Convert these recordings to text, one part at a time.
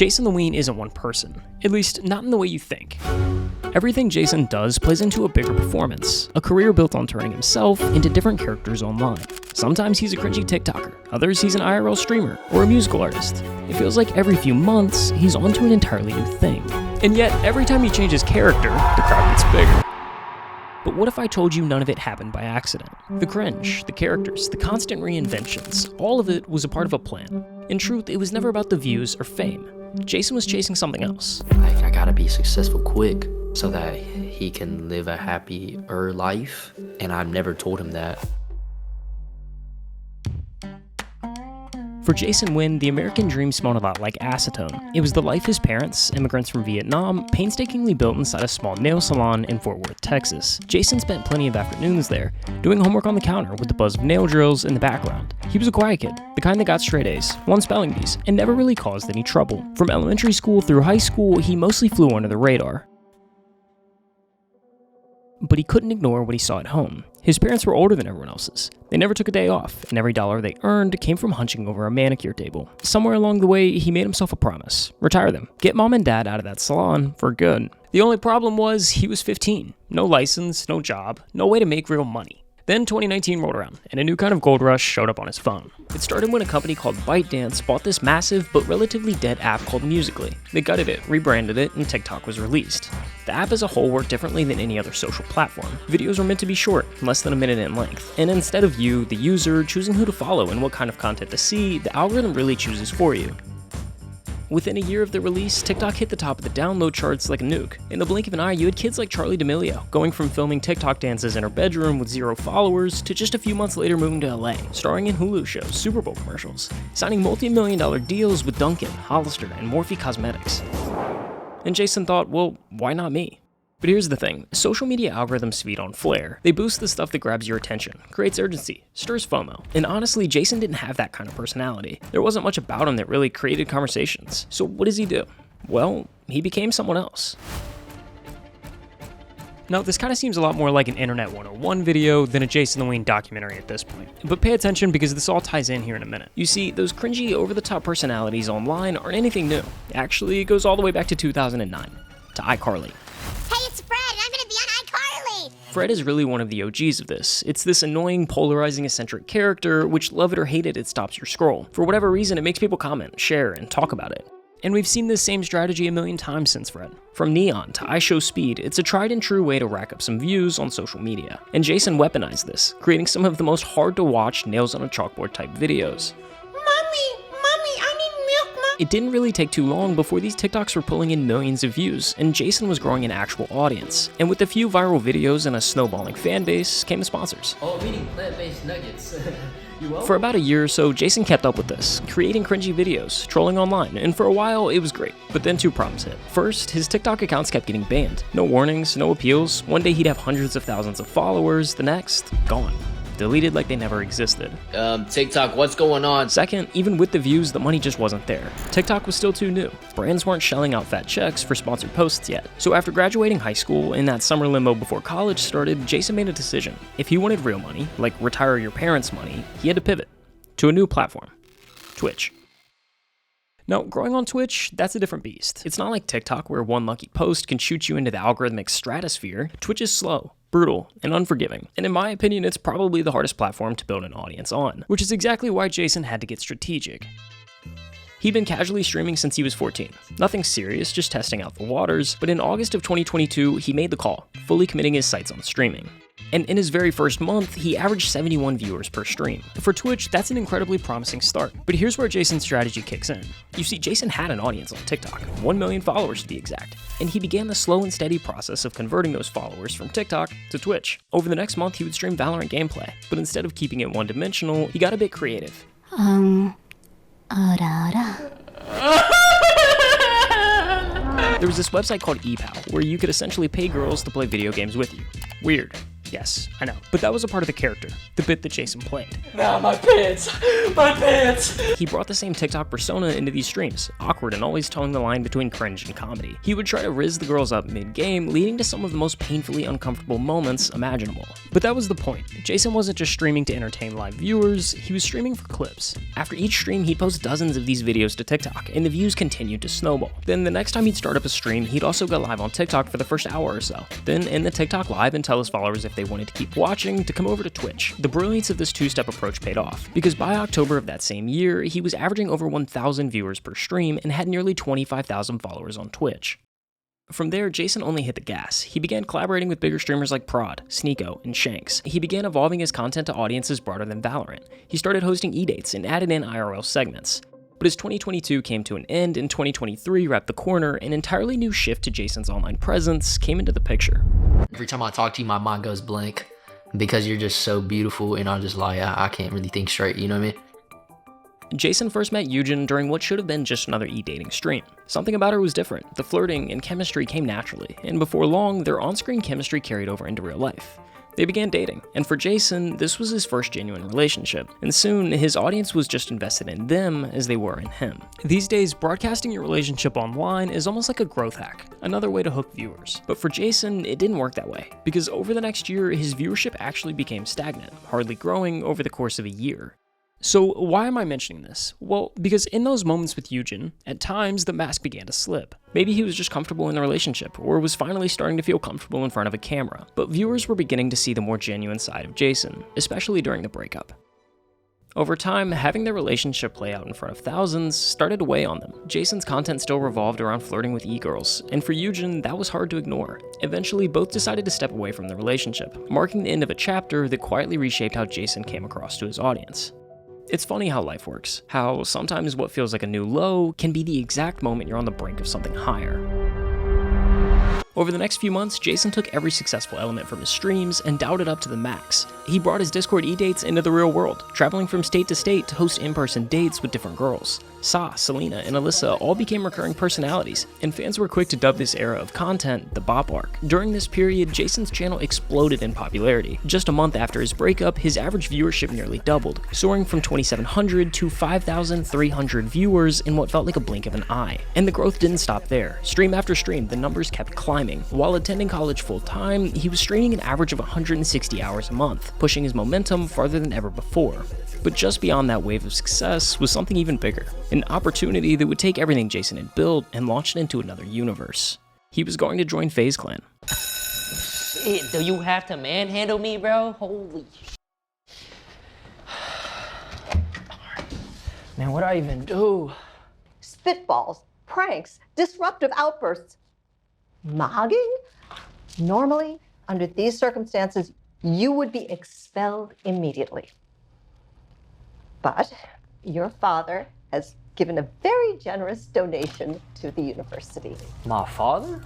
JasonTheWeen isn't one person, at least not in the way you think. Everything Jason does plays into a bigger performance, a career built on turning himself into different characters online. Sometimes he's a cringy TikToker, others he's an IRL streamer, or a musical artist. It feels like every few months, he's onto an entirely new thing. And yet, every time he changes character, the crowd gets bigger. But what if I told you none of it happened by accident? The cringe, the characters, the constant reinventions, all of it was a part of a plan. In truth, it was never about the views or fame. Jason was chasing something else. I gotta be successful quick so that he can live a happier life, and I've never told him that. For JasonTheWeen, the American dream smelled a lot like acetone. It was the life his parents, immigrants from Vietnam, painstakingly built inside a small nail salon in Fort Worth, Texas. Jason spent plenty of afternoons there, doing homework on the counter with the buzz of nail drills in the background. He was a quiet kid, the kind that got straight A's, won spelling bees, and never really caused any trouble. From elementary school through high school, he mostly flew under the radar. But he couldn't ignore what he saw at home. His parents were older than everyone else's. They never took a day off, and every dollar they earned came from hunching over a manicure table. Somewhere along the way, he made himself a promise. Retire them. Get mom and dad out of that salon for good. The only problem was he was 15. No license, no job, no way to make real money. Then 2019 rolled around, and a new kind of gold rush showed up on his phone. It started when a company called ByteDance bought this massive but relatively dead app called Musical.ly. They gutted it, rebranded it, and TikTok was released. The app as a whole worked differently than any other social platform. Videos were meant to be short, less than a minute in length, and instead of you, the user, choosing who to follow and what kind of content to see, the algorithm really chooses for you. Within a year of the release, TikTok hit the top of the download charts like a nuke. In the blink of an eye, you had kids like Charli D'Amelio, going from filming TikTok dances in her bedroom with 0 followers, to just a few months later moving to LA, starring in Hulu shows, Super Bowl commercials, signing multi-million-dollar deals with Dunkin', Hollister, and Morphe Cosmetics. And Jason thought, well, why not me? But here's the thing, social media algorithms feed on flair. They boost the stuff that grabs your attention, creates urgency, stirs FOMO. And honestly, Jason didn't have that kind of personality. There wasn't much about him that really created conversations. So what does he do? Well, he became someone else. Now, this kind of seems a lot more like an Internet 101 video than a JasonTheWeen documentary at this point. But pay attention because this all ties in here in a minute. You see, those cringy, over-the-top personalities online aren't anything new. Actually, it goes all the way back to 2009, to iCarly. Fred is really one of the OGs of this. It's this annoying, polarizing, eccentric character, which love it or hate it, it stops your scroll. For whatever reason, it makes people comment, share, and talk about it. And we've seen this same strategy a million times since Fred. From Neon to iShowSpeed, it's a tried and true way to rack up some views on social media. And Jason weaponized this, creating some of the most hard-to-watch, nails-on-a-chalkboard type videos. It didn't really take too long before these TikToks were pulling in millions of views, and Jason was growing an actual audience. And with a few viral videos and a snowballing fan base came the sponsors. Oh, I'm eating plant-based nuggets. For about a year or so, Jason kept up with this, creating cringy videos, trolling online, and for a while it was great. But then two problems hit. First, his TikTok accounts kept getting banned. No warnings, no appeals. One day he'd have hundreds of thousands of followers, the next, gone. Deleted like they never existed. TikTok, what's going on? Second, even with the views, the money just wasn't there. TikTok was still too new. Brands weren't shelling out fat checks for sponsored posts yet. So after graduating high school, in that summer limbo before college started, Jason made a decision. If he wanted real money, like retire your parents' money, he had to pivot to a new platform, Twitch. Now, growing on Twitch, that's a different beast. It's not like TikTok where one lucky post can shoot you into the algorithmic stratosphere. Twitch is slow, brutal, and unforgiving. And in my opinion, it's probably the hardest platform to build an audience on, which is exactly why Jason had to get strategic. He'd been casually streaming since he was 14. Nothing serious, just testing out the waters, but in August of 2022, he made the call, fully committing his sights on streaming. And in his very first month, he averaged 71 viewers per stream. For Twitch, that's an incredibly promising start. But here's where Jason's strategy kicks in. You see, Jason had an audience on TikTok, 1 million followers to be exact, and he began the slow and steady process of converting those followers from TikTok to Twitch. Over the next month, he would stream Valorant gameplay, but instead of keeping it one-dimensional, he got a bit creative. There was this website called ePal, where you could essentially pay girls to play video games with you. Weird. Yes, I know, but that was a part of the character, the bit that Jason played. Nah, my pants! My pants! He brought the same TikTok persona into these streams, awkward and always towing the line between cringe and comedy. He would try to rizz the girls up mid-game, leading to some of the most painfully uncomfortable moments imaginable. But that was the point. Jason wasn't just streaming to entertain live viewers, he was streaming for clips. After each stream, he'd post dozens of these videos to TikTok, and the views continued to snowball. Then the next time he'd start up a stream, he'd also go live on TikTok for the first hour or so. Then end the TikTok live and tell his followers if they wanted to keep watching to come over to Twitch. The brilliance of this two-step approach paid off, because by October of that same year, he was averaging over 1,000 viewers per stream and had nearly 25,000 followers on Twitch. From there, Jason only hit the gas. He began collaborating with bigger streamers like Prod, Sneeko, and Shanks. He began evolving his content to audiences broader than Valorant. He started hosting e-dates and added in IRL segments. But as 2022 came to an end and 2023 wrapped the corner, an entirely new shift to Jason's online presence came into the picture. Every time I talk to you, my mind goes blank because you're just so beautiful, and I'm just like, I can't really think straight, you know what I mean? Jason first met Eugen during what should have been just another e-dating stream. Something about her was different. The flirting and chemistry came naturally, and before long, their on-screen chemistry carried over into real life. They began dating, and for Jason, this was his first genuine relationship, and soon his audience was just invested in them as they were in him. These days, broadcasting your relationship online is almost like a growth hack, another way to hook viewers. But for Jason, it didn't work that way, because over the next year, his viewership actually became stagnant, hardly growing over the course of a year. So why am I mentioning this? Well, because in those moments with Eugen, at times the mask began to slip. Maybe he was just comfortable in the relationship, or was finally starting to feel comfortable in front of a camera. But viewers were beginning to see the more genuine side of Jason, especially during the breakup. Over time, having their relationship play out in front of thousands started to weigh on them. Jason's content still revolved around flirting with e-girls, and for Eugen, that was hard to ignore. Eventually, both decided to step away from the relationship, marking the end of a chapter that quietly reshaped how Jason came across to his audience. It's funny how life works, how sometimes what feels like a new low can be the exact moment you're on the brink of something higher. Over the next few months, Jason took every successful element from his streams and dialed it up to the max. He brought his Discord e-dates into the real world, traveling from state to state to host in-person dates with different girls. Sa, Selena, and Alyssa all became recurring personalities, and fans were quick to dub this era of content the Bop Arc. During this period, Jason's channel exploded in popularity. Just a month after his breakup, his average viewership nearly doubled, soaring from 2,700 to 5,300 viewers in what felt like a blink of an eye. And the growth didn't stop there. Stream after stream, the numbers kept climbing. While attending college full-time, he was streaming an average of 160 hours a month, pushing his momentum farther than ever before. But just beyond that wave of success was something even bigger, an opportunity that would take everything Jason had built and launch it into another universe. He was going to join FaZe Clan. Shit, do you have to manhandle me, bro? Holy man, what do I even do? Spitballs, pranks, disruptive outbursts. Mogging? Normally, under these circumstances, you would be expelled immediately. But your father has given a very generous donation to the university. My father?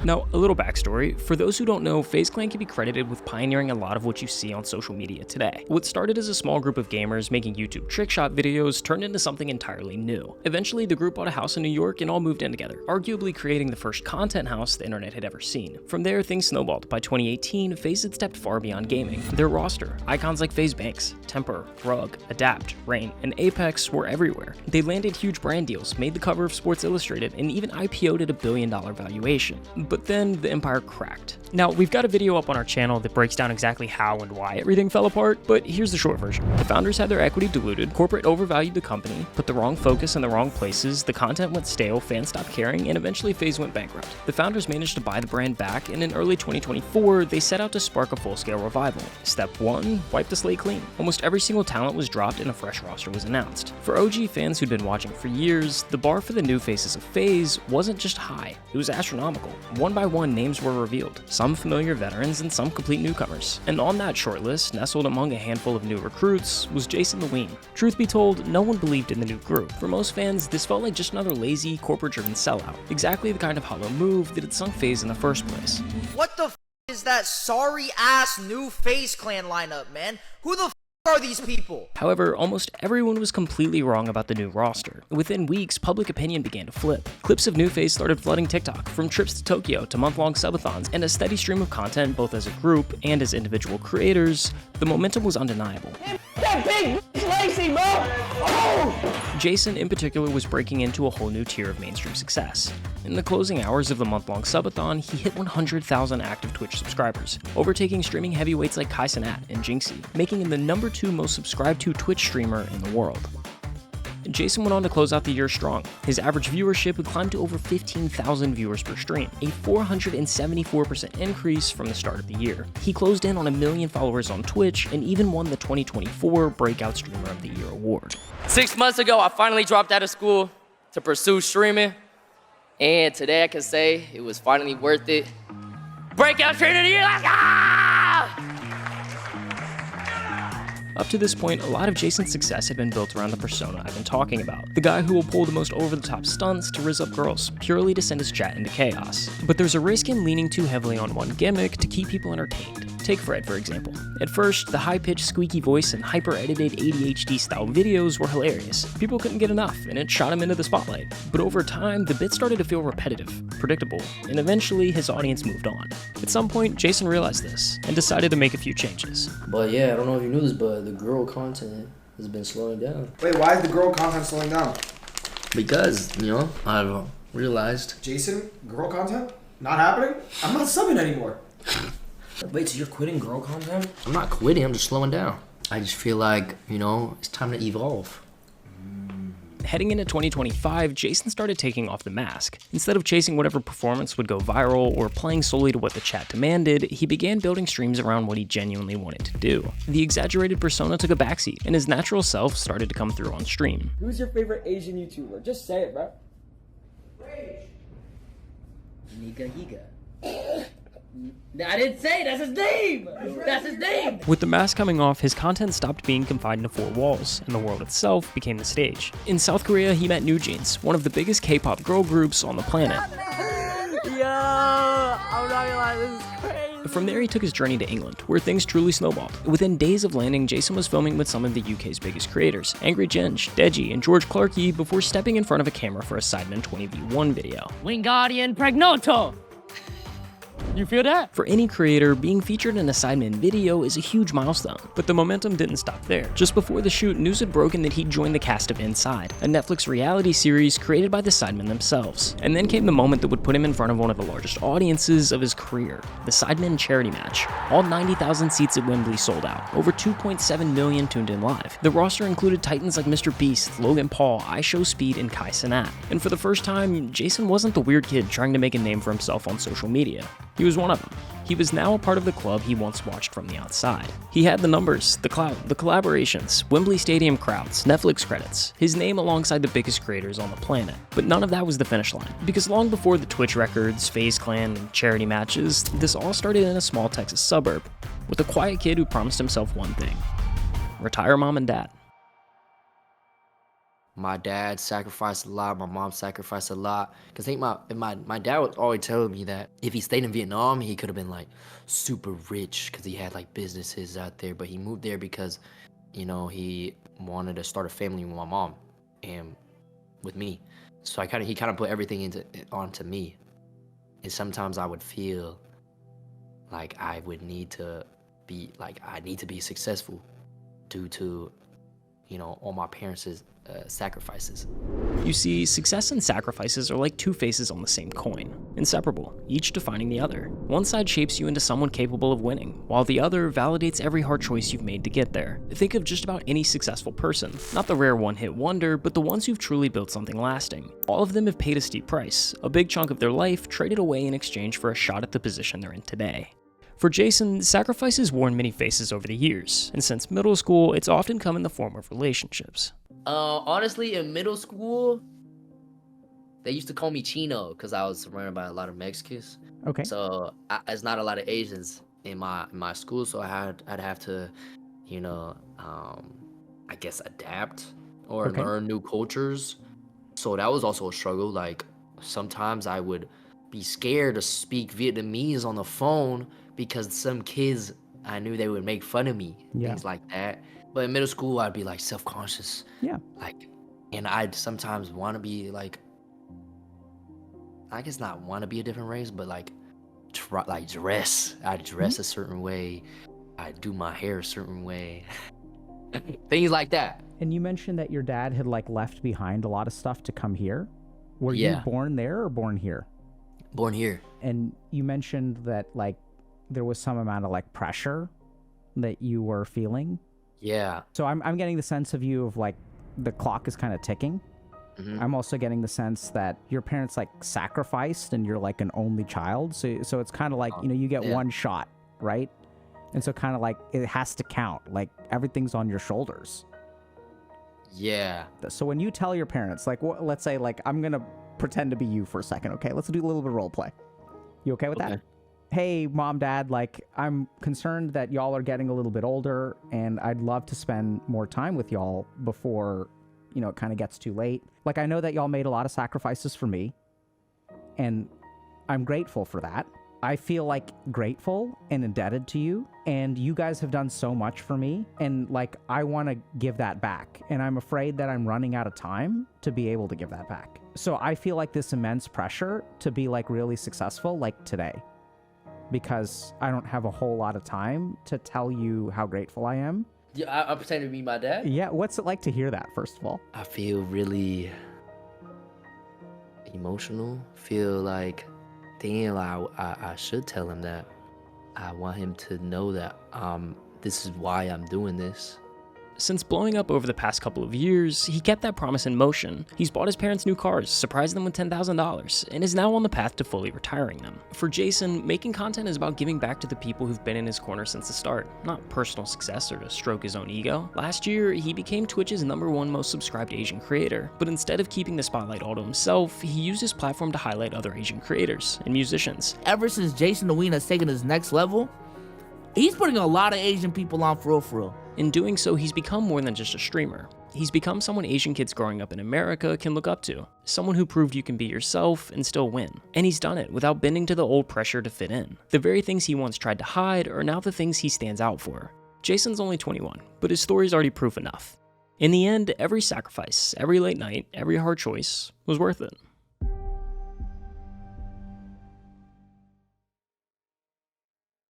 Now, a little backstory. For those who don't know, FaZe Clan can be credited with pioneering a lot of what you see on social media today. What started as a small group of gamers making YouTube trick shot videos turned into something entirely new. Eventually, the group bought a house in New York and all moved in together, arguably creating the first content house the internet had ever seen. From there, things snowballed. By 2018, FaZe had stepped far beyond gaming. Their roster, icons like FaZe Banks, Temper, Rug, Adapt, Rain, and Apex were everywhere. They landed huge brand deals, made the cover of Sports Illustrated, and even IPO'd at $1 billion valuation. But then the empire cracked. Now, we've got a video up on our channel that breaks down exactly how and why everything fell apart, but here's the short version. The founders had their equity diluted, corporate overvalued the company, put the wrong focus in the wrong places, the content went stale, fans stopped caring, and eventually FaZe went bankrupt. The founders managed to buy the brand back, and in early 2024, they set out to spark a full-scale revival. Step 1, wipe the slate clean. Almost every single talent was dropped and a fresh roster was announced. For OG fans who'd been watching for years, the bar for the new faces of FaZe wasn't just high, it was astronomical. One by one, names were revealed, some familiar veterans and some complete newcomers. And on that shortlist, nestled among a handful of new recruits, was JasonTheWeen. Truth be told, no one believed in the new group. For most fans, this felt like just another lazy, corporate-driven sellout. Exactly the kind of hollow move that had sunk FaZe in the first place. What the f is that sorry-ass new FaZe Clan lineup, man? Who the f are these people? However, almost everyone was completely wrong about the new roster. Within weeks, public opinion began to flip. Clips of New FaZe started flooding TikTok, from trips to Tokyo to month-long subathons, and a steady stream of content both as a group and as individual creators. The momentum was undeniable. That big lazy, bro! Oh! Jason, in particular, was breaking into a whole new tier of mainstream success. In the closing hours of the month-long subathon, he hit 100,000 active Twitch subscribers, overtaking streaming heavyweights like Kai Cenat and Jinxie, making him the #2 most subscribed to Twitch streamer in the world. Jason went on to close out the year strong. His average viewership would climb to over 15,000 viewers per stream, a 474% increase from the start of the year. He closed in on 1 million followers on Twitch and even won the 2024 Breakout Streamer of the Year award. 6 months ago, I finally dropped out of school to pursue streaming, and today I can say it was finally worth it. Breakout Streamer of the Year, let's go! Up to this point, a lot of Jason's success had been built around the persona I've been talking about. The guy who will pull the most over-the-top stunts to rizz up girls, purely to send his chat into chaos. But there's a risk in leaning too heavily on one gimmick to keep people entertained. Take Fred, for example. At first, the high-pitched squeaky voice and hyper-edited ADHD-style videos were hilarious. People couldn't get enough, and it shot him into the spotlight. But over time, the bits started to feel repetitive, predictable, and eventually his audience moved on. At some point, Jason realized this, and decided to make a few changes. But yeah, I don't know if you knew this, but the girl content has been slowing down. Wait, why is the girl content slowing down? Because, you know, I've realized. Jason, girl content? Not happening? I'm not subbing anymore. Wait, so you're quitting girl content? I'm not quitting, I'm just slowing down. I just feel like, you know, it's time to evolve. Heading into 2025, Jason started taking off the mask. Instead of chasing whatever performance would go viral or playing solely to what the chat demanded, he began building streams around what he genuinely wanted to do. The exaggerated persona took a backseat, and his natural self started to come through on stream. Who's your favorite Asian YouTuber? Just say it, bro. Niga Higa. I didn't say, that's his name! That's his name! With the mask coming off, his content stopped being confined to 4 walls, and the world itself became the stage. In South Korea, he met New Jeans, one of the biggest K-pop girl groups on the planet. Yo, I'm not gonna lie, this is crazy. From there, he took his journey to England, where things truly snowballed. Within days of landing, Jason was filming with some of the UK's biggest creators, Angry Ginge, Deji, and George Clarkey, before stepping in front of a camera for a Sidemen 20v1 video. Wingardium Pregnoto! You feel that? For any creator, being featured in a Sidemen video is a huge milestone, but the momentum didn't stop there. Just before the shoot, news had broken that he'd joined the cast of Inside, a Netflix reality series created by the Sidemen themselves. And then came the moment that would put him in front of one of the largest audiences of his career, the Sidemen charity match. All 90,000 seats at Wembley sold out, over 2.7 million tuned in live. The roster included titans like Mr. Beast, Logan Paul, IShowSpeed, and Kai Cenat. And for the first time, Jason wasn't the weird kid trying to make a name for himself on social media. He was one of them. He was now a part of the club he once watched from the outside. He had the numbers, the clout, the collaborations, Wembley Stadium crowds, Netflix credits, his name alongside the biggest creators on the planet. But none of that was the finish line, because long before the Twitch records, FaZe Clan, and charity matches, this all started in a small Texas suburb, with a quiet kid who promised himself one thing: retire mom and dad. My dad sacrificed a lot, my mom sacrificed a lot. Cause I think my dad was always telling me that if he stayed in Vietnam, he could have been like super rich cause he had like businesses out there. But he moved there because, you know, he wanted to start a family with my mom and with me. So he kind of put everything onto me. And sometimes I would feel like I need to be successful due to, you know, all my parents' sacrifices. You see, success and sacrifices are like two faces on the same coin, inseparable, each defining the other. One side shapes you into someone capable of winning, while the other validates every hard choice you've made to get there. Think of just about any successful person, not the rare one-hit wonder, but the ones who've truly built something lasting. All of them have paid a steep price, a big chunk of their life traded away in exchange for a shot at the position they're in today. For Jason, sacrifice has worn many faces over the years, and since middle school, it's often come in the form of relationships. Honestly, in middle school, they used to call me Chino because I was surrounded by a lot of Mexicans. Okay. So there's not a lot of Asians in my school, so I'd have to, you know, I guess adapt or learn new cultures. So that was also a struggle. Like sometimes I would be scared to speak Vietnamese on the phone because some kids, I knew they would make fun of me, things like that. But in middle school, I'd be like self-conscious. Yeah. Like, and I'd sometimes want to be like, I guess not want to be a different race, but like, dress. I'd dress a certain way. I'd do my hair a certain way. Things like that. And you mentioned that your dad had like left behind a lot of stuff to come here. Were you born there or born here? Born here. And you mentioned that like there was some amount of like pressure that you were feeling. Yeah. So I'm getting the sense of you of like the clock is kind of ticking. Mm-hmm. I'm also getting the sense that your parents like sacrificed and you're like an only child. So it's kind of like, you know, you get one shot, right? And so kind of like it has to count. Like everything's on your shoulders. Yeah. So when you tell your parents, like, let's say, like, I'm going to pretend to be you for a second, okay? Let's do a little bit of role play. You okay with that? Hey, mom, dad, like, I'm concerned that y'all are getting a little bit older, and I'd love to spend more time with y'all before, you know, it kind of gets too late. Like, I know that y'all made a lot of sacrifices for me, and I'm grateful for that. I feel like grateful and indebted to you, and you guys have done so much for me, and like I want to give that back, and I'm afraid that I'm running out of time to be able to give that back. So I feel like this immense pressure to be like really successful like today, because I don't have a whole lot of time to tell you how grateful I am. Yeah, I'm pretending to be my dad. Yeah, what's it like to hear that, first of all? I feel really emotional. Feel like, damn, I should tell him that. I want him to know that this is why I'm doing this. Since blowing up over the past couple of years, he kept that promise in motion. He's bought his parents new cars, surprised them with $10,000, and is now on the path to fully retiring them. For Jason, making content is about giving back to the people who've been in his corner since the start, not personal success or to stroke his own ego. Last year, he became Twitch's #1 most subscribed Asian creator, but instead of keeping the spotlight all to himself, he used his platform to highlight other Asian creators and musicians. Ever since JasonTheWeen has taken his next level, he's putting a lot of Asian people on for real. In doing so, he's become more than just a streamer. He's become someone Asian kids growing up in America can look up to. Someone who proved you can be yourself and still win. And he's done it without bending to the old pressure to fit in. The very things he once tried to hide are now the things he stands out for. Jason's only 21, but his story's already proof enough. In the end, every sacrifice, every late night, every hard choice was worth it.